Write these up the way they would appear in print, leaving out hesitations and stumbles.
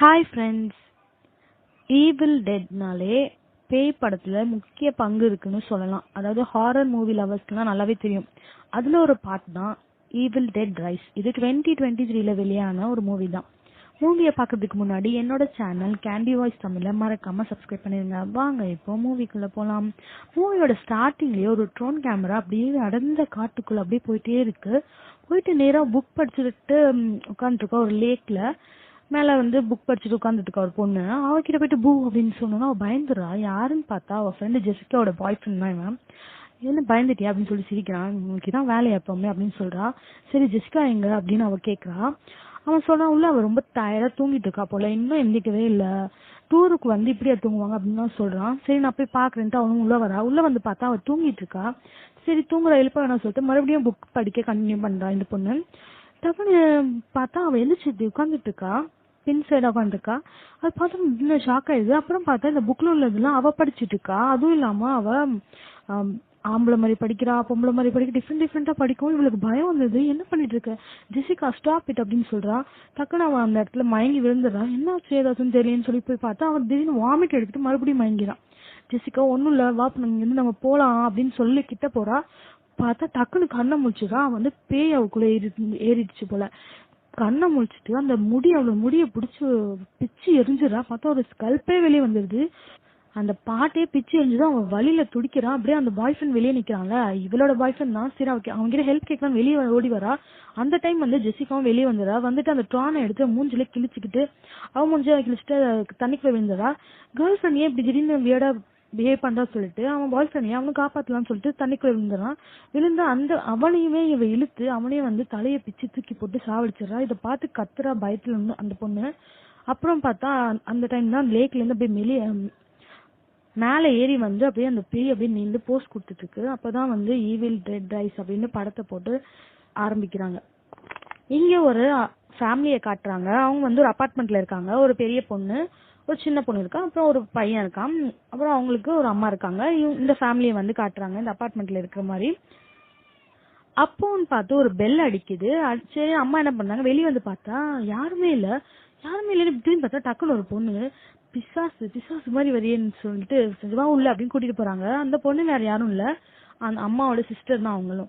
Hi friends, evil டெட்னாலே பேய் படத்துல முக்கிய பங்கு இருக்குன்னு சொல்லலாம். அதாவது ஹாரர் மூவி லவர்ஸ்க்குலாம் நல்லாவே தெரியும். அதுல ஒரு பார்ட் தான் ஈவில் டெட் ரைஸ். இது 2023 வெளியான ஒரு மூவி தான். மூவியை பார்க்கறதுக்கு முன்னாடி என்னோட சேனல் கேண்டி வாய்ஸ் தமிழ மறக்காம சப்ஸ்கிரைப் பண்ணிருங்க. வாங்க இப்போ மூவிக்குள்ள போலாம். மூவியோட ஸ்டார்டிங்லயே ஒரு ட்ரோன் கேமரா அப்படியே அடர்ந்த காட்டுக்குள்ள அப்படியே போயிட்டே இருக்கு. போயிட்டு நேரா புக் படிச்சுட்டு உட்காந்துருக்கா ஒரு லேக்ல. மேல புக் படிச்சுட்டு உட்காந்துட்டு இருக்கா ஒரு பொண்ணு. அவகிட்ட போயிட்டு பூ அப்படின்னு சொன்னோன்னா அவ பயந்துடுறா. யாருன்னு பார்த்தா அவ ஃப்ரெண்டு ஜெசிகாவோட பாய் ஃப்ரெண்ட் தான் இவன். என்ன பயந்துட்டியா அப்படின்னு சொல்லி சிரிக்கிறான். உங்களுக்கு தான் வேலையா எப்பவுமே அப்படின்னு சொல்றா. சரி ஜெசிகா எங்க அப்படின்னு அவ கேக்குறா. அவன் சொன்னா உள்ள அவ ரொம்ப டயர்டா தூங்கிட்டு இருக்கா போல, இன்னும் எந்திக்கவே இல்ல. டூருக்கு இப்படியா தூங்குவாங்க அப்படின்னு தான் சொல்றான். சரி நான் போய் பாக்குறேன்ட்டு அவனும் உள்ள வரா. உள்ள பார்த்தா அவ தூங்கிட்டு இருக்கா. சரி தூங்குற எழுப்ப வேணாம் சொல்லிட்டு மறுபடியும் புக் படிக்க கண்டினியூ பண்றா இந்த பொண்ணு. டக்குன்னு பார்த்தா அவ எழுந்திரிச்சு உட்காந்துட்டு இருக்கா. பின் சைடா உட்காந்துருக்கா. அது பார்த்தா இன்னும் ஷாக் ஆயிடுது. அப்புறம் பார்த்தா இந்த புக்ல உள்ளதெல்லாம் அவ படிச்சுட்டு இருக்கா. அதுவும் இல்லாம அவ ஆம்பளை மாதிரி படிக்கிறா, பொம்பளை மாதிரி படிக்க, டிஃப்ரெண்டா படிக்கும். இவளுக்கு பயம் வந்தது. என்ன பண்ணிட்டு இருக்க ஜெசிகா, ஸ்டாப் இட் அப்படின்னு சொல்றா. டக்குன்னு அவன் அந்த இடத்துல மயங்கி விழுந்துடுறா. என்ன ஏதாச்சும் தெரியலன்னு சொல்லி போய் பார்த்தா அவன் திடீர்னு வாமிட் எடுத்துட்டு மறுபடியும் மயங்கிறான். ஜெசிகா ஒன்னும் இல்ல வா இங்கிருந்து நம்ம போலாம் அப்படின்னு சொல்லி கிட்ட போறா. பார்த்தா டக்குன்னு கண்ணை முழிச்சுக்கா. அவன் பேய் அவக்குள்ள ஏறிடுச்சு போல. கண்ணை முழிச்சிட்டு அந்த முடிய பிடிச்சு பிச்சு எரிஞ்சிடறா. பார்த்தா ஒரு ஸ்கல்பே வெளியே வந்துருது. அந்த பாட்டே பிச்சு எரிஞ்சுதான் அவன் வழியில துடிக்கிறான். அப்படியே அந்த பாய் ஃப்ரெண்ட் வெளியே நிக்கிறாங்க. இவளோட பாய் ஃப்ரெண்ட் தான். சரி அவங்கிட்ட ஹெல்ப் கேட்கலாம் வெளியே ஓடி வரா. அந்த டைம் ஜெசிகாவும் வெளியே வந்துடா. அந்த ட்ரானை எடுத்து மூஞ்சில கிழிச்சுக்கிட்டு அவன் மூஞ்சில கிழிச்சிட்டு தண்ணிக்குள்ள விழுந்துடா. கேர்ள் ஃப்ரெண்ட் ஏன் இப்படி திடீர்னு வியர்டா பிஹேவ் பண்றா சொல்லிட்டு அவன் பாய் ஃப்ரெண்ட் அவனும் காப்பாத்தலாம்னு சொல்லிட்டு தண்ணிக்குள்ள விழுந்துறான். விழுந்து அவனையுமே இவ இழுத்து அவனையும் தலையை பிச்சு தூக்கி போட்டு சாவடிச்சிடறா. இதை பார்த்து கத்துறா பயத்துல அந்த பொண்ணு. அப்புறம் பார்த்தா அந்த டைம் தான் லேக்ல இருந்து அப்படியே மேல ஏறி அப்படியே அந்த பேய் அப்படியே நின்று போஸ்ட் கொடுத்துட்டு இருக்கு. அப்பதான் ஈவில் டெட் ரைஸ் அப்படின்னு படத்தை போட்டு ஆரம்பிக்கிறாங்க. இங்க ஒரு ஃபேமிலியை காட்டுறாங்க. அவங்க ஒரு அபார்ட்மெண்ட்ல இருக்காங்க. ஒரு பெரிய பொண்ணு, ஒரு சின்ன பொண்ணு இருக்கா, அப்புறம் ஒரு பையன் இருக்கான், அப்புறம் அவங்களுக்கு ஒரு அம்மா இருக்காங்க. இந்த ஃபேமிலியை காட்டுறாங்க இந்த அபார்ட்மெண்ட்ல இருக்கிற மாதிரி. அப்போன்னு பார்த்து ஒரு பெல் அடிக்குது. சரி அம்மா என்ன பண்ணாங்க, வெளியே பார்த்தா யாருமே இல்லைன்னு திடீர்னு பார்த்தா டக்குன்னு ஒரு பொண்ணு பிசாசு மாதிரி வரியன்னு சொல்லிட்டு வா உள்ள அப்படின்னு கூட்டிட்டு போறாங்க. அந்த பொண்ணு வேற யாரும் இல்ல, அந்த அம்மாவோட சிஸ்டர் தான்.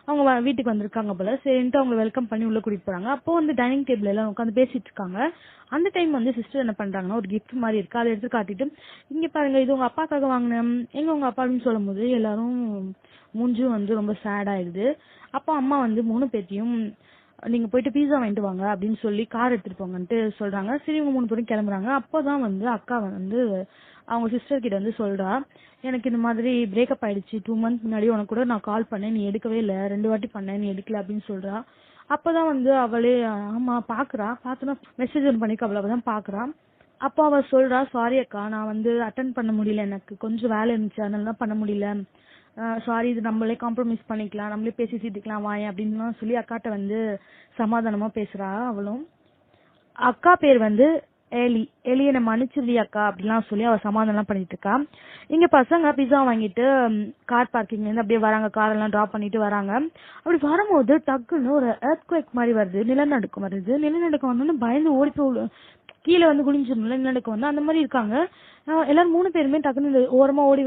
அவங்க வீட்டுக்கு வந்திருக்காங்க போல. சரின்ட்டு அவங்க வெல்கம் பண்ணி உள்ள கூட்டிட்டு போறாங்க. அப்போ டைனிங் டேபிள் எல்லாம் உட்காந்து பேசிட்டு இருக்காங்க. அந்த டைம் சிஸ்டர் என்ன பண்றாங்கன்னா ஒரு கிஃப்ட் மாதிரி இருக்கு, அதை எடுத்து காட்டிட்டு இங்க பாருங்க இது உங்க அப்பாக்காக வாங்கினேன், எங்க உங்க அப்பா அப்படின்னு சொல்லும் போது எல்லாரும் மூஞ்சும் ரொம்ப சேட் ஆயிடுது. அப்போ அம்மா 3 பேத்தையும் நீங்க போயிட்டு பீஸா வாங்கிட்டு வாங்க அப்படின்னு சொல்லி கார் எடுத்துட்டு போங்கன்ட்டு சொல்றாங்க. சரி இவங்க 3 பேரும் கிளம்புறாங்க. அப்போதான் அக்கா அவங்க சிஸ்டர் கிட்ட சொல்றா, எனக்கு இந்த மாதிரி பிரேக்கப் ஆயிடுச்சு 2 months முன்னாடி, உனக்கு கூட நான் கால் பண்ணேன் நீ எடுக்கவே இல்லை, 2 வாட்டி பண்ணேன் நீ எடுக்கல அப்படின்னு சொல்றா. அப்பதான் அவளே ஆமா பாக்குறா. பார்த்தோன்னா மெசேஜ் பண்ணிக்க அவளதான் பாக்குறா. அப்போ அவ சொல்றா, சாரி அக்கா நான் அட்டன் பண்ண முடியல, எனக்கு கொஞ்சம் வேலை இருந்துச்சு அதனாலதான் பண்ண முடியல, சாரி இது நம்மளே காம்ப்ரமைஸ் பண்ணிக்கலாம், நம்மளே பேசி சீட்டுக்கலாம் வாயேன் அப்படின்னு சொல்லி அக்காட்ட சமாதானமா பேசுறா. அவளும் அக்கா பேர் எலி என்ன மன்னிச்சிருதி அக்கா அப்படிலாம் சொல்லி அவ சமாதானம் பண்ணிட்டு இருக்கா. இங்க பசங்க பிஸா வாங்கிட்டு கார் பார்க்கிங்ல இருந்து அப்படியே வராங்க, கார் எல்லாம் டிராப் பண்ணிட்டு வராங்க. அப்படி வரும்போது டக்குன்னு ஒரு எர்த்குவேக் மாதிரி வருது, நிலநடுக்கம் வருது. நிலநடுக்கம் வந்தோன்னு பயந்து ஓடி போய் கீழே குனிஞ்சிடணும், நிலநடுக்கம் அந்த மாதிரி இருக்காங்க. எல்லாரும் 3 பேருமே டக்குன்னு ஓரமா ஓடி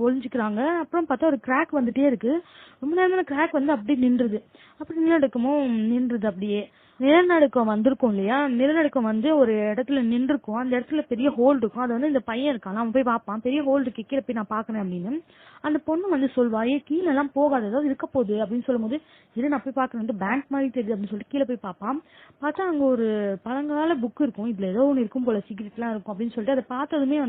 ஒளிஞ்சுக்கிறாங்க. அப்புறம் பார்த்தா ஒரு கிராக் வந்துட்டே இருக்கு. ரொம்ப நேரம் கிராக் அப்படியே நின்றுது. அப்படி நிலநடுக்கமும் நின்றுது. அப்படியே நிலநடுக்கம் வந்திருக்கும் இல்லையா, நிலநடுக்கம் ஒரு இடத்துல நின்றுக்கும். அந்த இடத்துல பெரிய ஹோல் இருக்கும். அது இந்த பையன் இருக்கான், அவன் போய் பார்ப்பான், பெரிய ஹோல் இருக்கு கீழே போய் நான் பாக்குறேன் அப்படின்னு. அந்த பொண்ணு சொல்வா, கீழே எல்லாம் போகாது ஏதாவது இருக்க போகுது அப்படின்னு சொல்லும் போது இரு நான் போய் பாக்குறேன், பேங்க் மாதிரி தெரியுது அப்படின்னு சொல்லிட்டு கீழே போய் பார்ப்பான். பார்த்தா அங்க ஒரு பழங்கால புக் இருக்கும், இதுல ஏதோ ஒண்ணு இருக்கும் போல, சீக்ரெட் எல்லாம் இருக்கும் அப்படின்னு சொல்லிட்டு அதை பார்த்ததுமே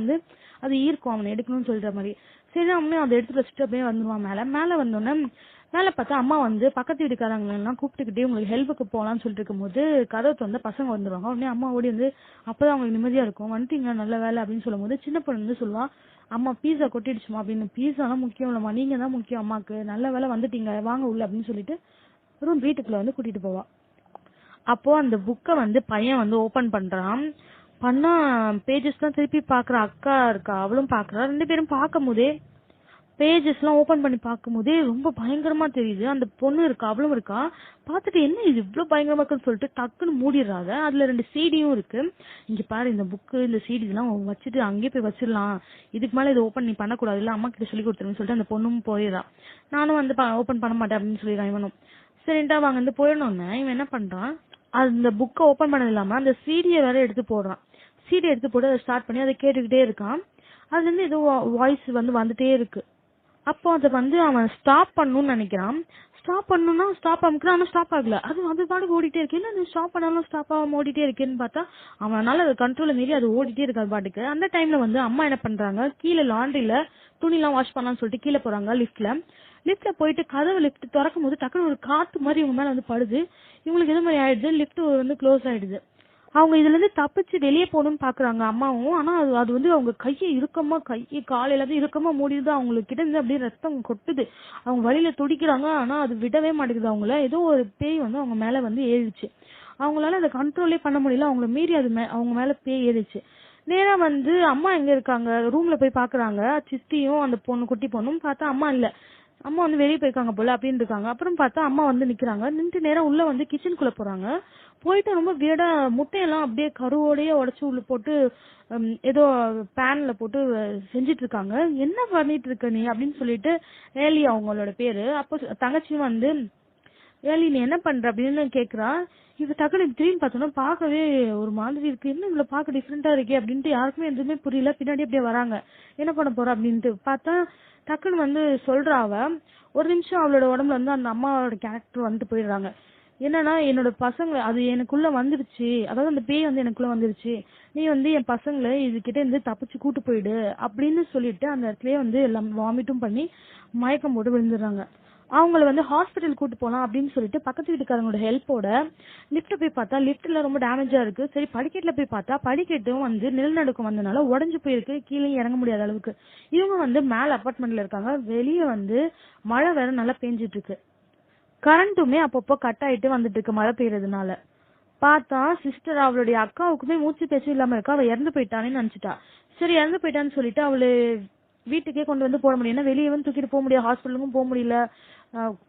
அது ஈர்க்கும் அவனை எடுக்கணும்னு சொல்ற மாதிரி. சரி அவனே அதை எடுத்து வச்சுட்டு அப்படியே வந்துருவான். மேல வந்தோடனே மேல பார்த்தா அம்மா பக்கத்து வீட்டுக்காரங்க எல்லாம் கூப்பிட்டுக்கிட்டே உங்களுக்கு ஹெல்ப்புக்கு போலான்னு சொல்லிட்டு இருக்கும்போது கதவை பசங்க வந்துருவாங்க. உடனே அம்மா ஓடி அப்பதான் அவங்களுக்கு நிம்மதியா இருக்கும், வந்துட்டீங்க நல்ல வேலை அப்படின்னு சொல்லும் போது சின்ன பொண்ணு சொல்லுவா, அம்மா பீஸா கொட்டிடுச்சுமா அப்படின்னு. பீஸாலாம் முக்கியம் இல்லம்மா, நீங்க தான் முக்கியம் அம்மாக்கு, நல்ல வேலை வந்துட்டீங்க வாங்க உள்ள அப்படின்னு சொல்லிட்டு வெறும் வீட்டுக்குள்ள கூட்டிட்டு போவா. அப்போ அந்த புக்கை பையன் ஓபன் பண்றான். பண்ணா பேஜஸ் தான் திருப்பி பாக்குற அக்கா இருக்கா, அவளும் பாக்குறா. 2 பேரும் பார்க்கும் போதே பேஜஸ் எல்லாம் ஓபன் பண்ணி பார்க்கும்போதே ரொம்ப பயங்கரமா தெரியுது. அந்த பொண்ணு இருக்கா, அவளும் இருக்கா. பார்த்துட்டு என்ன இது இவ்வளவு பயங்கரமா இருக்குன்னு சொல்லிட்டு டக்குன்னு மூடிடுறாங்க. அதுல 2 சீடியும் இருக்கு. இங்க பாரு, இந்த புக்கு இந்த சீடி எல்லாம் வச்சுட்டு அங்கேயே போய் வச்சிடலாம். இதுக்கு மேல இதை ஓபன் நீ பண்ணக்கூடாது, இல்ல அம்மா கிட்ட சொல்லி கொடுத்துருன்னு சொல்லிட்டு அந்த பொண்ணும் போயிடுறா. நானும் வந்து ஓபன் பண்ண மாட்டேன் அப்படின்னு சொல்லிடுறான் இவனும். சரின்ட்டா அவங்க வந்து போயிடணும்னு இவன் என்ன பண்றான், அந்த புக்கை ஓபன் பண்ணது இல்லாம அந்த சீடியை வேற எடுத்து போடுறான். சீடி எடுத்து போட்டு அதை ஸ்டார்ட் பண்ணி அதை கேட்டுக்கிட்டே இருக்கான். அதுல இருந்து ஏதோ வாய்ஸ் வந்து வந்துட்டே இருக்கு. அப்போ அதை வந்து அவன் ஸ்டாப் பண்ணணும்னு நினைக்கிறான். ஸ்டாப் பண்ணணும்னா ஸ்டாப் அமுக்குறான், ஆனா ஸ்டாப் ஆகல. அது பாட்டுக்கு ஓடிட்டே இருக்கு. என்ன ஸ்டாப் பண்ணாலும் ஸ்டாப் ஆகாம ஓடிட்டே இருக்கேன்னு பார்த்தா அவனால அது கண்ட்ரோல மீறி அது ஓடிட்டே இருக்கு அது பாட்டுக்கு. அந்த டைம்ல வந்து அம்மா என்ன பண்றாங்க, கீழே லாண்ட்ரியில துணி எல்லாம் வாஷ் பண்ணலாம்னு சொல்லிட்டு கீழே போறாங்க. லிப்ட்ல போயிட்டு கதவு லிப்ட் திறக்கும் போது டக்குனு ஒரு காத்து மாதிரி இவங்க மேல வந்து படுது. இவங்களுக்கு எது மாதிரி ஆயிடுது, லிப்ட் வந்து க்ளோஸ் ஆயிடுது. அவங்க இதுல இருந்து தப்பிச்சு வெளியே போகணும்னு பாக்குறாங்க அம்மாவும். ஆனா அது வந்து அவங்க கையை இறுக்கமா, கை கால் எல்லாத்தையும் இறுக்கமா மூடிடுது. அவங்களுக்கு கிட்ட இருந்து அப்படியே ரத்தம் கொட்டுது. அவங்க வழியில துடிக்கிறாங்க. ஆனா அது விடவே மாட்டேங்குது அவங்கள. ஏதோ ஒரு பேய் வந்து அவங்க மேல வந்து ஏறிடுச்சு. அவங்களால அதை கண்ட்ரோலே பண்ண முடியல. அவங்கள மீறி அது அவங்க மேல பேய் ஏறிடுச்சு. நேரா வந்து அம்மா எங்க இருக்காங்க ரூம்ல போய் பாக்குறாங்க. சித்தியும் அந்த பொண்ணு, குட்டி பொண்ணும். பார்த்தா அம்மா இல்ல. அம்மா வந்து வெளியே போயிருக்காங்க போல அப்படின்னு இருக்காங்க. அப்புறம் பார்த்தா அம்மா வந்து நிக்கிறாங்க. நின்று நேரம் உள்ள வந்து கிச்சனுக்குள்ள போறாங்க. போயிட்டு ரொம்ப வியடா முட்டையெல்லாம் அப்படியே கருவோடயே உடைச்சு உள்ள போட்டு ஏதோ பேன்ல போட்டு செஞ்சிட்டு இருக்காங்க. என்ன பண்ணிட்டு இருக்க நீ அப்படின்னு சொல்லிட்டு ஏலி அவங்களோட பேரு. அப்போ தங்கச்சியும் வந்து ஏலி நீ என்ன பண்ற அப்படின்னு கேக்குறா. இது டக்குனு திடீர்னு பார்த்தோன்னா பார்க்கவே ஒரு மாதிரி இருக்கு. என்ன இவ்வளவு பார்க்க டிஃப்ரெண்டா இருக்கே அப்படின்ட்டு யாருக்குமே எதுவுமே புரியல. பின்னாடி அப்படியே வராங்க. என்ன பண்ண போற அப்படின்ட்டு பார்த்தா டக்குன்னு வந்து சொல்றா அவ. ஒரு நிமிஷம் அவளோட உடம்புல வந்து அந்த அம்மாவோட கேரக்டர் வந்துட்டு போயிடுறாங்க. என்னன்னா என்னோட பசங்க அது எனக்குள்ள வந்துருச்சு, அதாவது அந்த பேய் வந்து எனக்குள்ள வந்துருச்சு, நீ வந்து என் பசங்களை இதுகிட்ட இருந்து தப்பிச்சு கூட்டு போயிடு அப்படின்னு சொல்லிட்டு அந்த இடத்துலயே வந்து எல்லாம் வாமிட்டும் பண்ணி மயக்கம் போட்டு விழுந்துடுறாங்க. அவங்கள வந்து ஹாஸ்பிட்டல் கூட்டு போலாம் அப்படின்னு சொல்லிட்டு பக்கத்து வீட்டுக்காரங்களோட ஹெல்ப்போட லிப்ட்ல போய் பார்த்தா லிப்ட்ல ரொம்ப டேமேஜா இருக்கு. சரி படிக்கட்டுல போய் பார்த்தா படிக்கட்டும் வந்து நிலநடுக்கம் வந்தனால உடஞ்சு போயிருக்கு, கீழே இறங்க முடியாத அளவுக்கு. இவங்க வந்து மேல அபார்ட்மெண்ட்ல இருக்காங்க. வெளியே வந்து மழை வேற நல்லா பெஞ்சிட்டு இருக்கு. கரண்ட்டுமே அப்பப்போ கட் ஆயிட்டு வந்துட்டு இருக்கு மழை பெய்யறதுனால. பார்த்தா சிஸ்டர் அவளுடைய அக்காவுக்குமே மூச்சு பேச்சும் இல்லாம இருக்கா. அவ இறந்து போயிட்டானேன்னு நினைச்சிட்டா. சரி இறந்து போயிட்டான்னு சொல்லிட்டு அவளு வீட்டுக்கே கொண்டு வந்து போட முடியும். ஏன்னா வெளியே வந்து தூக்கிட்டு போக முடியாது, ஹாஸ்பிட்டலுக்கும் போக முடியல,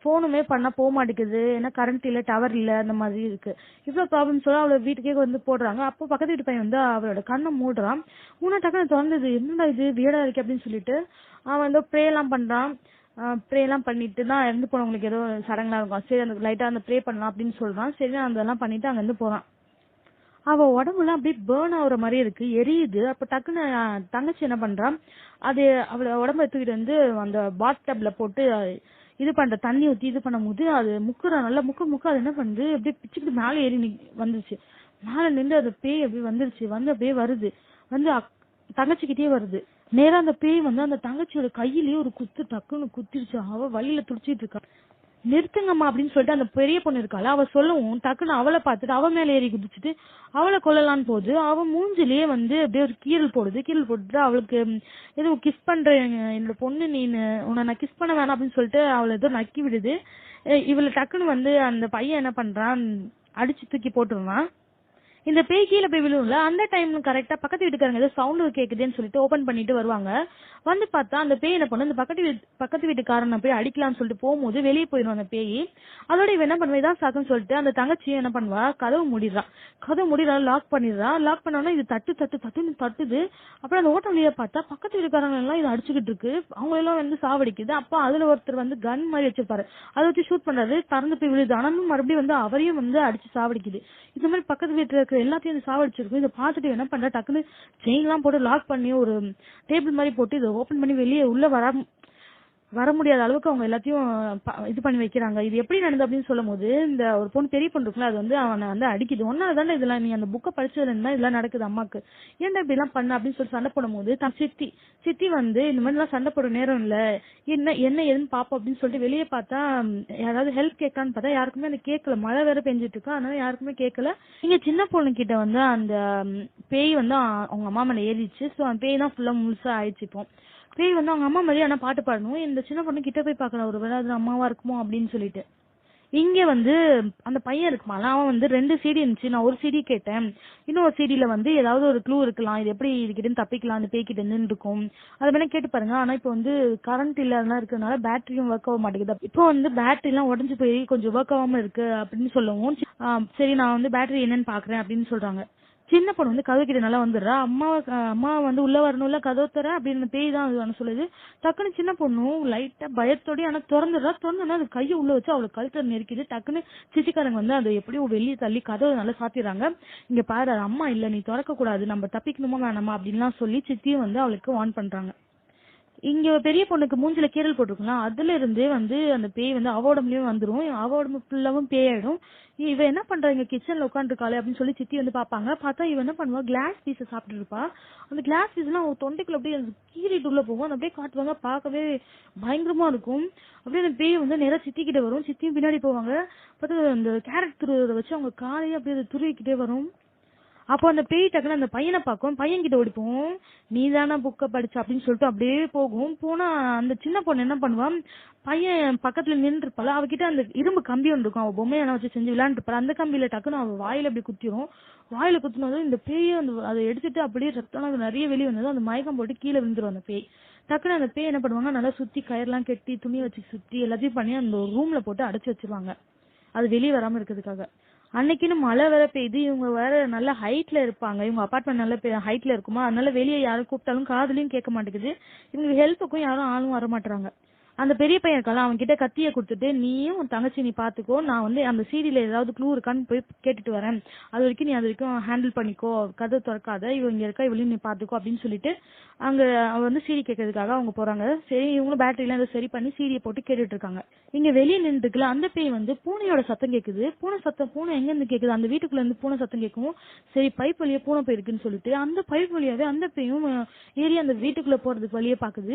போனுமே பண்ணா போக மாட்டேங்குது, ஏன்னா கரண்ட் இல்ல, டவர் இல்ல, அந்த மாதிரி இருக்கு. இவ்வளவு ப்ராப்ளம் சொல்ல அவளை வீட்டுக்கே வந்து போடுறாங்க. அப்போ பக்கத்து வீட்டு பையன் வந்து அவளோட கண்ணை மூடுறான். மூணா டக்குன்னு திறந்தது. என்னடா இது வியடா இருக்கு அப்படின்னு சொல்லிட்டு அவன் வந்து ப்ரே எல்லாம் பண்றான். ப்ரே எல்லாம் பண்ணிட்டு தான் இறந்து போனவங்களுக்கு ஏதோ சடங்கெல்லாம் இருக்கும். சரி அந்த லைட்டா அந்த ப்ரே பண்ணலாம் அப்படின்னு சொல்றான். சரி அதெல்லாம் பண்ணிட்டு அங்க இருந்து போறான். அவ உடம்புலாம் அப்படியே பேர்ன் ஆகுற மாதிரி இருக்கு, எரியுது. அப்ப டக்குன்னு தங்கச்சி என்ன பண்றான், அது அவளோட உடம்ப தூக்கிட்டு வந்து அந்த பாத் டப்ல போட்டு இது பண்ற தண்ணி ஊத்தி இது பண்ணும் போது அது முக்குற நல்லா முக்க அது என்ன பண்ணுது, அப்படியே பிச்சுக்கிட்டு மேல ஏறி வந்துருச்சு. மேல நின்று அது பேய் அப்படியே வந்துருச்சு. வந்து அப்படியே வருது, வந்து தங்கச்சிக்கிட்டே வருது. நேரா அந்த பேய் வந்து அந்த தங்கச்சியோட கையிலேயே ஒரு குத்து டக்குன்னு குத்திருச்சு. அவ வழியில துடிச்சிட்டு இருக்கா. நிறுத்துங்கம்மா அப்படின்னு சொல்லிட்டு அந்த பெரிய பொண்ணு இருக்காள அவ சொல்லவும் டக்குன்னு அவளை பார்த்துட்டு அவ மேல ஏறி குதிச்சுட்டு அவளை கொல்லலான்னு போகுது. அவ மூஞ்சிலேயே வந்து அப்படியே ஒரு கீரல் போடுது. கீரல் போட்டுட்டு அவளுக்கு ஏதோ கிஸ் பண்றேன் என்னோட பொண்ணு, நீனு உன்னை நான் கிஸ் பண்ண வேணாம் அப்படின்னு சொல்லிட்டு அவளை ஏதோ நக்கி விடுது. இவளை டக்குன்னு வந்து அந்த பையன் என்ன பண்றான், அடிச்சு தூக்கி போட்டுருவான். இந்த பேய் கீழே போய் விழுவும்ல, அந்த டைம்ல கரெக்டா பக்கத்து வீட்டுக்காரங்க ஏதோ சவுண்ட் கேக்குதுன்னு சொல்லிட்டு ஓபன் பண்ணிட்டு வருவாங்க. வந்து பார்த்தா அந்த பேய் என்ன பண்ணு, அந்த பக்கத்து வீட்டுக்காரனை போய் அடிக்கலாம்னு சொல்லிட்டு போகும்போது வெளியே போயிடும் அந்த பேய். அதோட இவன் என்ன பண்ணுவா, இதான் சாக்குன்னு சொல்லிட்டு அந்த தங்கச்சி என்ன பண்ணுவா, கதவு மூடிடுறா, லாக் பண்ணிடுறா. லாக் பண்ணோன்னா இது தட்டுன்னு தட்டுது. அப்புறம் அந்த ஓட்ட வழியா பார்த்தா பக்கத்து வீட்டுக்காரங்க எல்லாம் இது அடிச்சுக்கிட்டு இருக்கு. அவங்க எல்லாம் வந்து சாவடிக்குது. அப்ப அதுல ஒருத்தர் வந்து கன் மாதிரி வச்சிருப்பாரு, அதை வச்சு ஷூட் பண்றாரு. திறந்து போய் விழுது. ஆனாலும் மறுபடியும் வந்து அவரையும் வந்து அடிச்சு சாவடிக்குது. இந்த மாதிரி பக்கத்து வீட்டுல இருக்கிற எல்லாத்தையும் சாவடிச்சிருக்கும். இதை பார்த்துட்டு என்ன பண்ற, டக்குன்னு செயின் எல்லாம் போட்டு லாக் பண்ணி ஒரு டேபிள் மாதிரி போட்டு இதை ஓபன் பண்ணி வெளியே உள்ள வர முடியாத அளவுக்கு அவங்க எல்லாத்தையும் இது பண்ணி வைக்கிறாங்க. இது எப்படி நடந்தது அப்படின்னு சொல்லும் போது இந்த ஒரு பொண்ணு, பெரிய பொண்ணு இருக்குல்ல, அது வந்து அவனை வந்து அடிக்குது. ஒன்னால தானே இதெல்லாம், நீ அந்த புக்கை படிச்சதுல இருந்தா இதெல்லாம் நடக்குது அம்மாக்கு, ஏன்டா இப்படி எல்லாம் பண்ண அப்படின்னு சொல்லி சண்டை போடும் போது சித்தி வந்து இந்த மாதிரி எல்லாம் சண்டை போட நேரம் இல்ல, என்ன எதுன்னு பாப்போம் அப்படின்னு சொல்லிட்டு வெளியே பார்த்தா யாராவது ஹெல்ப் கேட்கலான்னு பார்த்தா யாருக்குமே அந்த கேட்கல. மழை வேற பெஞ்சிட்டு இருக்கா, அதனால யாருக்குமே கேட்கல. இங்க சின்ன பொண்ணு கிட்ட வந்து அந்த பேய் வந்து அவங்க அம்மா மேல ஏறிச்சு. சோ அந்த பேய் தான் ஃபுல்லா முழுசா ஆயிடுச்சு. இப்போ பேய் வந்து அவங்க அம்மா மாதிரி ஆனா பாட்டு பாடணும். இந்த சின்ன பொண்ணு கிட்ட போய் பாக்கலாம், ஒரு வேளை அது அம்மாவா இருக்குமோ அப்படின்னு சொல்லிட்டு. இங்க வந்து அந்த பையன் இருக்குமால, அவன் வந்து 2 சிடி இருந்துச்சு. நான் ஒரு சிடி கேட்டேன். இன்னொரு சிடில வந்து ஏதாவது ஒரு க்ளூ இருக்கலாம். இது எப்படி இதுகிட்ட தப்பிக்கலாம், அந்த பேய்கிட்ட இருந்து இருக்கும். அது வேணா கேட்டு பாருங்க. ஆனா இப்போ வந்து கரண்ட் இல்லாதனால இருக்கறனால பேட்டரியும் ஒர்க் ஆக மாட்டேங்குது. இப்போ வந்து பேட்டரி எல்லாம் உடஞ்சு போய் கொஞ்சம் ஒர்க் ஆகாம இருக்கு அப்படின்னு சொல்லவும், சரி நான் வந்து பேட்டரி என்னன்னு பாக்குறேன் அப்படின்னு சொல்றாங்க. சின்ன பொண்ணு வந்து கதவு கிட்ட நல்லா வந்துடுறா. அம்மா வந்து உள்ள வரணும்ல, கதவு தர அப்படின்னு பேய் தான் அது சொல்லுது. டக்குன்னு சின்ன பொண்ணும் லைட்டா பயத்தோடய ஆனா திறந்துனா அது கையை உள்ள வச்சு அவளை கழுத்தை நெருக்கிது. டக்குன்னு சிசிக்காரங்க வந்து அதை எப்படியோ வெளியே தள்ளி கதவை நல்லா சாத்திடுறாங்க. இங்க பாரு அம்மா இல்ல, நீ திறக்க கூடாது, நம்ம தப்பிக்கணுமா வேணாமா அப்படின்லாம் சொல்லி சித்தியும் வந்து அவளுக்கு வார்ன் பண்றாங்க. இங்க பெரிய பொண்ணுக்கு மூஞ்சில கீறல் போட்டிருக்கலாம். அதுல இருந்தே வந்து அந்த பேய் வந்து அவ உடம்புலயும் வந்துரும். அவ உடம்பு ஃபுல்லாவும் பேயாயிடும். இவ என்ன பண்றா இங்க கிச்சன்ல உட்காந்துருக்காளே அப்படின்னு சொல்லி சித்தி வந்து பாப்பாங்க. பார்த்தா இவ என்ன பண்ணுவா, கிளாஸ் பீஸ சாப்பிட்டு இருப்பா. அந்த கிளாஸ் பீஸ் எல்லாம் அவ தொண்டைக்குள்ள அப்படியே கீறிட்டு உள்ள போகும். அப்படியே காட்டுவாங்க. பார்க்கவே பயங்கரமா இருக்கும். அப்படியே அந்த பேய் வந்து நேரா சித்தி கிட்ட வரும். சித்தியும் பின்னாடி போவாங்க. பார்த்தா அந்த கேரட் துருவதை வச்சு அவங்க காலையே அப்படியே துருவிக்கிட்டே வரும். அப்போ அந்த பேய் டக்குன்னு அந்த பையனை பார்க்கும். பையன் கிட்ட ஓடிப்போம். நீ தானே புக்கை படிச்ச அப்படின்னு சொல்லிட்டு அப்படியே போகும். போனா அந்த சின்ன பொண்ணு என்ன பண்ணுவான், பையன் பக்கத்துல நின்று இருப்பாள். அவகிட்ட அந்த இரும்பு கம்பி ஒன்று இருக்கும். அவ பொம்மையான வச்சு செஞ்சு விளையாண்டுருப்பாள். அந்த கம்பியில டக்குன்னு அவ வாயில அப்படி குத்திரும். வாயில குத்துனதும் இந்த பேயை அதை எடுத்துட்டு அப்படியே ரத்தம் நிறைய வெளியே வந்ததும் அந்த மயக்கம் போட்டு கீழே விழுந்துரும் அந்த பேய். டக்குன்னு அந்த பேய் என்ன பண்ணுவாங்க, நல்லா சுத்தி கயிறுலாம் கட்டி துணி வச்சு சுத்தி எல்லாத்தையும் பண்ணி அந்த ரூம்ல போட்டு அடைச்சு வச்சிருவாங்க. அது வெளியே வராம இருக்கிறதுக்காக. அன்னைக்குன்னு மழை வேற பெய்யுது. இவங்க வேற நல்ல ஹைட்ல இருப்பாங்க. இவங்க அபார்ட்மெண்ட் நல்ல ஹைட்ல இருக்குமா, அதனால வெளியே யாரும் கூப்பிட்டாலும் காதுலயும் கேட்க மாட்டேங்குது. இவங்க ஹெல்ப்புக்கும் யாரும் ஆளும் வர மாட்டாங்க. அந்த பெரிய பையன் இருக்கால, அவன் கிட்ட கத்தியை கொடுத்துட்டு நீயும் உன் தங்கச்சி நீ பாத்துக்கோ, நான் வந்து அந்த சீரியல ஏதாவது க்ளூ இருக்கான்னு போய் கேட்டுட்டு வரேன், அது வரைக்கும் நீ அது வரைக்கும் ஹேண்டில் பண்ணிக்கோ, கதை திறக்காத, இவ இங்க இருக்கா, இவளையும் நீ பாத்துக்கோ அப்படின்னு சொல்லிட்டு அங்க அவ வந்து சீடி கேட்கறதுக்காக அவங்க போறாங்க. சரி இவங்களும் பேட்டரி எல்லாம் சரி பண்ணி சீடியை போட்டு கேட்டுட்டு இருக்காங்க. இங்க வெளியே நின்றுக்குல அந்த பேய் வந்து பூனையோட சத்தம் கேக்குது. பூனை எங்க இருந்து கேக்குது, அந்த வீட்டுக்குள்ள இருந்து பூனை சத்தம் கேட்கும். சரி பைப் வழியா பூனை போயிருக்குன்னு சொல்லிட்டு அந்த பைப் வழியாவே அந்த பேயும் ஏறி அந்த வீட்டுக்குள்ள போறதுக்கு வழியே பாக்குது.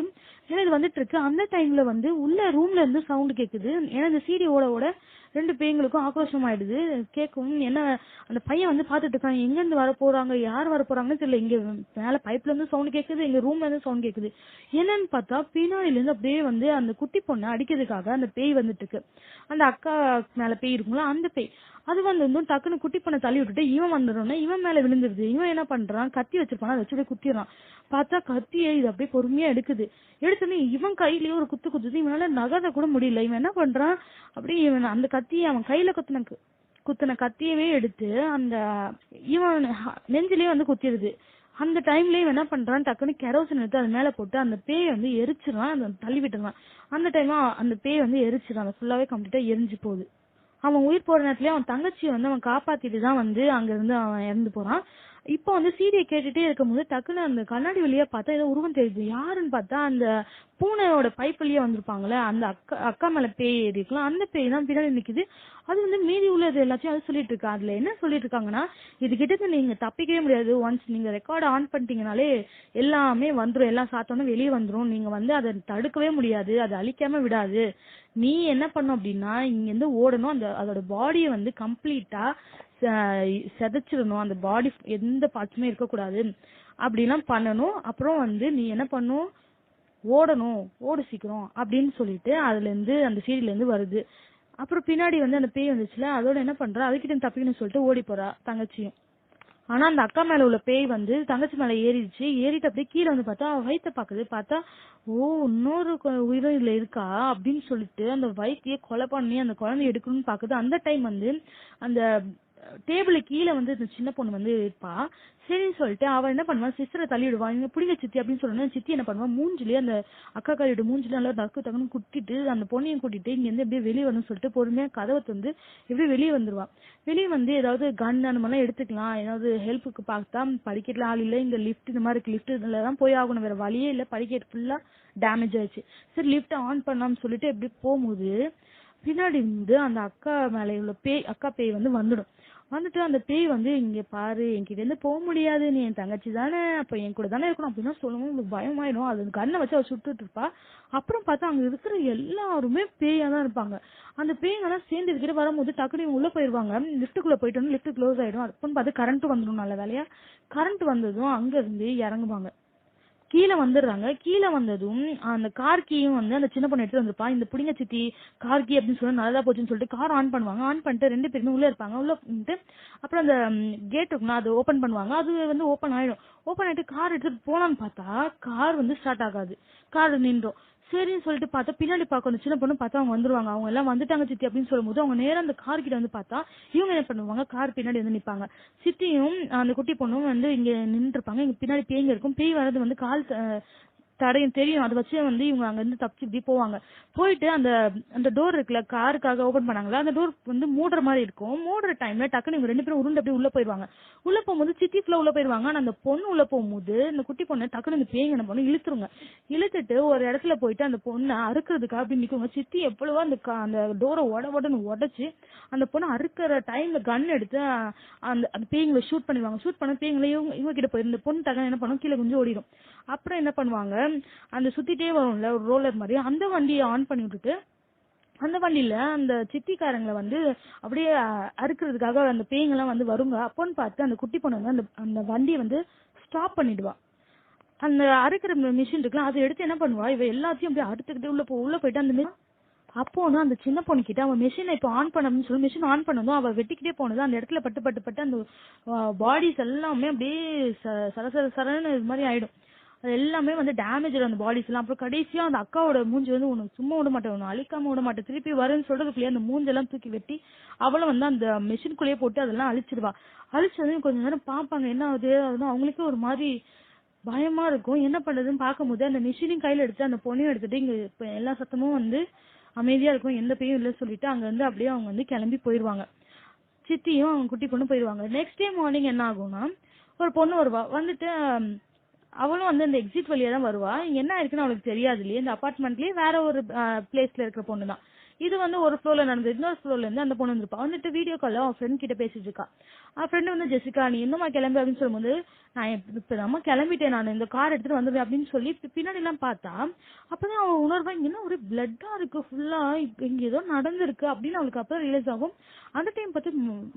ஏன்னா இது வந்துட்டு இருக்கு. அந்த டைம்ல வந்து உள்ள ரூம்ல இருந்து சவுண்ட் கேக்குது. ஏன்னா இந்த சீடி ஓட ஓட 2 பேய்களுக்கும் ஆக்ரோஷம் ஆயிடுது. கேட்கும். என்ன அந்த பையன் வந்து பாத்துட்டு இருக்கான், எங்க இருந்து வர போறாங்க, யார் வர போறாங்கன்னு தெரியல. இங்க மேல பைப்ல இருந்து சவுண்ட் கேக்குது, எங்க ரூம்ல இருந்து சவுண்ட் கேக்குது. என்னன்னு பார்த்தா பின்னாடில இருந்து அப்படியே வந்து அந்த குட்டி பொண்ணை அடிக்கிறதுக்காக அந்த பேய் வந்துட்டு இருக்கு. அந்த அக்கா மேல பேய் இருக்குங்களா, அந்த பேய் அது வந்து டக்குன்னு குட்டி பொண்ணை தள்ளி விட்டுட்டு இவன் வந்துடும்னா இவன் மேல விழுந்துருது. இவன் என்ன பண்றான், கத்தி வச்சிருப்பான், அதை வச்சு குத்திடுறான். பார்த்தா கத்தியை இது அப்படியே பொறுமையா எடுக்குது. எடுத்தோடனே இவன் கையிலயே ஒரு குத்துது. இவனால நகர கூட முடியல. இவன் என்ன பண்றான், அப்படியே இவன் அந்த கத்தியை அவன் கையில குத்துன கத்தியவே எடுத்து அந்த இவன் நெஞ்சிலேயே வந்து குத்திடுது. அந்த டைம்லயே என்ன பண்றான், டக்குன்னு கெரோசின் எடுத்து அது மேல போட்டு அந்த பேய் வந்து எரிச்சிடறான், அந்த தள்ளி விட்டுறான். அந்த டைம் அந்த பேய் வந்து எரிச்சிடறான். அந்த ஃபுல்லாவே கம்ப்ளீட்டா எரிஞ்சு போகுது. அவன் உயிர் போற நேரத்துலயே அவன் தங்கச்சியை வந்து அவன் காப்பாத்திட்டு தான் வந்து அங்க இருந்து அவன் இறந்து போறான். இப்போ வந்து சீடியை கேட்டுட்டே இருக்கும்போது டக்குன்னு அந்த கண்ணாடி வழியா பார்த்தா ஏதோ உருவம் தெரியுது. யாருன்னு பார்த்தா அந்த பூனையோட பைப் வழியா வந்திருப்பாங்களே அந்த அக்கா மேல பேய் ஏறி இருக்கலாம். அந்த பேய் தான் பின்னாடி நிக்குது. அது வந்து மீதி உள்ளது எல்லாத்தையும் அது சொல்லிட்டு இருக்கா. அதுல என்ன சொல்லிட்டு இருக்காங்கன்னா, இது கிட்ட நீங்க தப்பிக்கவே முடியாது. ஒன்ஸ் நீங்க ரெக்கார்ட் ஆன் பண்ணிட்டீங்கனாலே எல்லாமே வந்துரும், எல்லாம் சாத்தோன்னு வெளியே வந்துரும். நீங்க வந்து அதை தடுக்கவே முடியாது, அதை அழிக்காம விடாது. நீ என்ன பண்ணும் அப்படின்னா இங்க இருந்து ஓடணும். அதோட பாடியை வந்து கம்ப்ளீட்டா செதைச்சிடணும். அந்த பாடி எந்த பார்ட்ஸுமே இருக்கக்கூடாது. அப்படிலாம் பண்ணணும். அப்புறம் வந்து நீ என்ன பண்ணும், ஓடணும், ஓடு சீக்கிரம் அப்படின்னு சொல்லிட்டு அதுல இருந்து அந்த சீரியல்ல இருந்து வருது. அப்புறம் பின்னாடி வந்து அந்த பேய் வந்துச்சுல, அதோட என்ன பண்றா, அதுக்கிட்ட தப்பிக்கணும்னு சொல்லிட்டு ஓடி போறா தங்கச்சியும். ஆனா அந்த அக்கா மேல உள்ள பேய் வந்து தங்கச்சி மேல ஏறிடுச்சு. ஏறிட்டு அப்படியே கீழே வந்து பார்த்தா வயிற்ற பாக்குது. பார்த்தா ஓ இன்னொரு உயிரும் இதுல இருக்கா அப்படின்னு சொல்லிட்டு அந்த வயிற்றையே கொலை பண்ணி அந்த குழந்தைய எடுக்கணும்னு பாக்குது. அந்த டைம் வந்து அந்த டேபிள் கீழே வந்து இந்த சின்ன பொண்ணு வந்து இருப்பா. சரின்னு சொல்லிட்டு அவ என்ன பண்ணுவா, சிஸ்டரை தள்ளி விடுவா. இங்க புடிங்க சித்தி அப்படின்னு சொல்லணும். சித்தி என்ன பண்ணுவா, மூஞ்சிலே அந்த அக்கா காரியோட மூஞ்சில நல்லா தக்குன்னு குட்டிட்டு அந்த பொண்ணையும் கூட்டிட்டு இங்க இருந்து எப்படியே வெளியே வரணும்னு சொல்லிட்டு பொறுமையா கதவை வந்து எப்படியே வெளியே வந்துருவா. வெளியே வந்து ஏதாவது கன் அந்த மாதிரிலாம் எடுத்துக்கலாம், ஏதாவது ஹெல்ப்புக்கு பார்த்தா படிக்கட்டுல ஆள் இல்லை, இங்க லிஃப்ட் இந்த மாதிரி இருக்கு, லிஃப்ட்ல தான் போய் ஆகணும், வேற வழியே இல்லை, படிக்கட்டு ஃபுல்லா டேமேஜ் ஆயிடுச்சு. சரி லிஃப்ட் ஆன் பண்ணலாம்னு சொல்லிட்டு எப்படி போகும்போது பின்னாடி வந்து அந்த அக்கா மேல உள்ள அக்கா பேய் வந்து வந்துட்டு அந்த பேய் வந்து இங்க பாரு, என்கிட்ட இருந்து போக முடியாது, நீ என் தங்கச்சி தானே, அப்ப என் கூட தானே இருக்கணும் அப்படின்னா சொல்லவும் உங்களுக்கு பயமாயிடும். அது கண்ணை வச்சு அவ சுட்டுட்டு இருப்பா. அப்புறம் பார்த்தா அங்க இருக்கிற எல்லாருமே பேயா தான் இருப்பாங்க. அந்த பேய்ங்கெல்லாம் சேர்ந்து இதுக்கிட்ட வரும்போது டக்குனு உள்ள போயிருவாங்க. லிஃப்ட்டுக்குள்ள போயிட்டு வந்து லிஃப்ட் க்ளோஸ் ஆயிடும். அப்பன்னு பார்த்து கரண்ட் வந்துடும். நல்ல வேலையா கரண்ட் வந்ததும் அங்க இருந்து இறங்குவாங்க. கீழே வந்துடுறாங்க. கீழே வந்ததும் அந்த கார் கீயும் வந்து அந்த சின்ன பொண்ணு எடுத்து வந்திருப்பா. இந்த புடிங்க சித்தி கார் கீ அப்படின்னு சொல்லி நல்லதா போச்சுன்னு சொல்லிட்டு கார் ஆன் பண்ணுவாங்க. ஆன் பண்ணிட்டு 2 பேருமே உள்ள இருப்பாங்க. உள்ள வந்துட்டு அப்புறம் அந்த கேட் இருக்குன்னா அது ஓபன் பண்ணுவாங்க. அது வந்து ஓபன் ஆயிடும். ஓபன் ஆயிட்டு கார் எடுத்துட்டு போலான்னு பார்த்தா கார் வந்து ஸ்டார்ட் ஆகாது. கார் நின்றோம். சரின்னு சொல்லிட்டு பார்த்தா பின்னாடி பார்க்க அந்த சின்ன பொண்ணு பார்த்தா அவங்க வந்துருவாங்க. அவங்க எல்லாம் வந்துட்டாங்க சித்தி அப்படின்னு சொல்லும்போது அவங்க நேரம் அந்த கார் கிட்ட வந்து பார்த்தா இவங்க என்ன பண்ணுவாங்க, கார் பின்னாடி வந்து நிப்பாங்க. சித்தியும் அந்த குட்டி பொண்ணும் வந்து இங்க நின்று இருப்பாங்க. இங்க பின்னாடி பேய்ங்க இருக்கும். பேய் வர்றது வந்து கால் தடையும் தெரியும். அதை வச்சு வந்து இவங்க அங்க இருந்து தப்பிச்சு இப்படி போவாங்க. போயிட்டு அந்த அந்த டோர் இருக்குல்ல, காருக்காக ஓபன் பண்ணாங்களா, அந்த டோர் வந்து மூடுற மாதிரி இருக்கும். மூடுற டைம்ல டக்குனு இவங்க 2 பேரும் உருண்டு அப்படியே உள்ள போயிருவாங்க. உள்ள போகும்போது சித்தி ஃபுல்லா உள்ள போயிருவாங்க. ஆனா அந்த பொண்ணு உள்ள போகும்போது இந்த குட்டி பொண்ணு டக்குனு இந்த பேய்ங்க என்ன பண்ணு இழுத்துருங்க. இழுத்துட்டு ஒரு இடத்துல போயிட்டு அந்த பொண்ணை அறுக்கிறதுக்காக அப்படி நிக்குங்க. சித்தி எவ்வளவோ அந்த டோரை உடன்னு உடைச்சு அந்த பொண்ணு அறுக்கிற டைம்ல கன் எடுத்து அந்த அந்த பேய்களை ஷூட் பண்ணிடுவாங்க. ஷூட் பண்ண பேய்களை இவங்க கிட்ட போயிரு. இந்த பொண்ணு டக்குனு என்ன பண்ணும், கீழே குஞ்சு ஓடிடும். அப்புறம் என்ன பண்ணுவாங்க, அந்த சுத்திட்டே வரும்ல ஒரு ரோலர் மாதிரி, அந்த வண்டியை ஆன் பண்ணி விட்டுட்டு அந்த வண்டியில அந்த சித்திக்காரங்களை வந்து அப்படியே அறுக்கிறதுக்காக அந்த பேய்ங்கெல்லாம் வந்து வருங்க. அப்போன்னு பார்த்து அந்த குட்டி பொண்ணு வந்து அந்த அந்த வண்டியை வந்து ஸ்டாப் பண்ணிடுவா. அந்த அறுக்கிற மிஷின் இருக்குல்ல, அதை எடுத்து என்ன பண்ணுவா, இவ எல்லாத்தையும் அப்படியே அறுத்துக்கிட்டு உள்ள போயிட்டு அந்த அப்போனா அந்த சின்ன பொண்ணு கிட்ட அவன் மெஷினை இப்போ ஆன் பண்ணணும்னு சொல்லி மெஷின் ஆன் பண்ணதும் அவ வெட்டிக்கிட்டே போனது அந்த இடத்துல பட்டு பட்டு பட்டு அந்த பாடிஸ் எல்லாமே அப்படியே சரன்னு இது மாதிரி ஆயிடும். அது எல்லாமே வந்து டேமேஜ் அந்த பாடிஸ் எல்லாம். அப்புறம் கடைசியா அந்த அக்காவோட மூஞ்சி வந்து உனக்கு சும்மா விட மாட்டேன், உன்னை அழிக்காம விட மாட்டேன், திருப்பி வருன்னு சொல்றதுக்குள்ளேயே அந்த மூஞ்செல்லாம் தூக்கி வெட்டி அவளும் வந்து அந்த மெஷின்குள்ளேயே போட்டு அதெல்லாம் அழிச்சிடுவா. அழிச்சதையும் கொஞ்ச நேரம் பார்ப்பாங்க என்ன ஆகுது. அதுவும் அவங்களுக்கே ஒரு மாதிரி பயமா இருக்கும். என்ன பண்றதுன்னு பார்க்கும்போது அந்த மிஷினையும் கையில எடுத்து அந்த பொண்ணையும் எடுத்துட்டு இங்க இப்ப எல்லா சத்தமும் வந்து அமைதியா இருக்கும், எந்த பேயும் இல்ல சொல்லிட்டு அங்க வந்து அப்படியே அவங்க வந்து கிளம்பி போயிருவாங்க. சித்தியும் அவங்க குட்டி பொண்ணு போயிருவாங்க. நெக்ஸ்ட் டே மார்னிங் என்ன ஆகும்னா, ஒரு பொண்ணு வருவா. வந்துட்டு அவளும் வந்து அந்த எக்ஸிட் வழியா தான் வருவா. இங்க என்ன இருக்குன்னு அவளுக்கு தெரியாது இல்லையே, இந்த அபார்ட்மெண்ட்லயே வேற ஒரு பிளேஸ்ல இருக்கிற பொண்ணு தான். இது வந்து ஒரு ஃப்ளோர்ல நடந்தது. இன்னொரு ஃப்ளோர்ல இருந்து அந்த பொண்ணு வந்துருப்பா. வந்துட்டு வீடியோ கால்ல அவன் ஃப்ரெண்ட் கிட்ட பேசிட்டு இருக்கா. அவன் ஃப்ரெண்டு வந்து ஜெசிகா நீ இன்னுமா கிளம்பு அப்படின்னு சொல்லும்போது நான் இப்ப கிளம்பிட்டேன், நான் இந்த கார் எடுத்துட்டு வந்துடுவேன் அப்படின்னு சொல்லி பின்னாடி எல்லாம் பார்த்தா அப்பதான் அவன் உணர்வா இங்க என்ன ஒரு பிளட்டா இருக்கு ஃபுல்லா, இங்க ஏதோ நடந்திருக்கு அப்படின்னு அவளுக்கு அப்புறம் ரியலைஸ் ஆகும். அந்த டைம் பார்த்து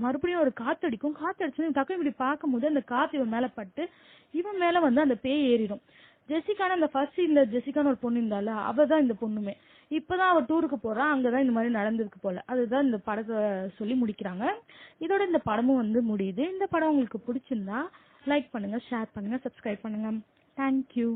மறுபடியும் ஒரு காத்தடிக்கும். காத்தடிச்சு டக்கு இப்படி பார்க்கும்போது அந்த காத்து இவன் மேல பட்டு இவன் மேல வந்து அந்த பேய் ஏறிடும். ஜெசிகான அந்த ஃபர்ஸ்ட் சீன்ல ஜெசிகான்னு ஒரு பொண்ணு இருந்தால அவதான் இந்த பொண்ணுமே. இப்பதான் அவ டூருக்கு போறா, அங்கதான் இந்த மாதிரி நடந்திருக்கு போல. அதுதான் இந்த படத்தை சொல்லி முடிக்கிறாங்க. இதோட இந்த படமும் வந்து முடியுது. இந்த படம் உங்களுக்கு பிடிச்சிருந்தா லைக் பண்ணுங்க, ஷேர் பண்ணுங்க, சப்ஸ்கிரைப் பண்ணுங்க. தேங்க்யூ.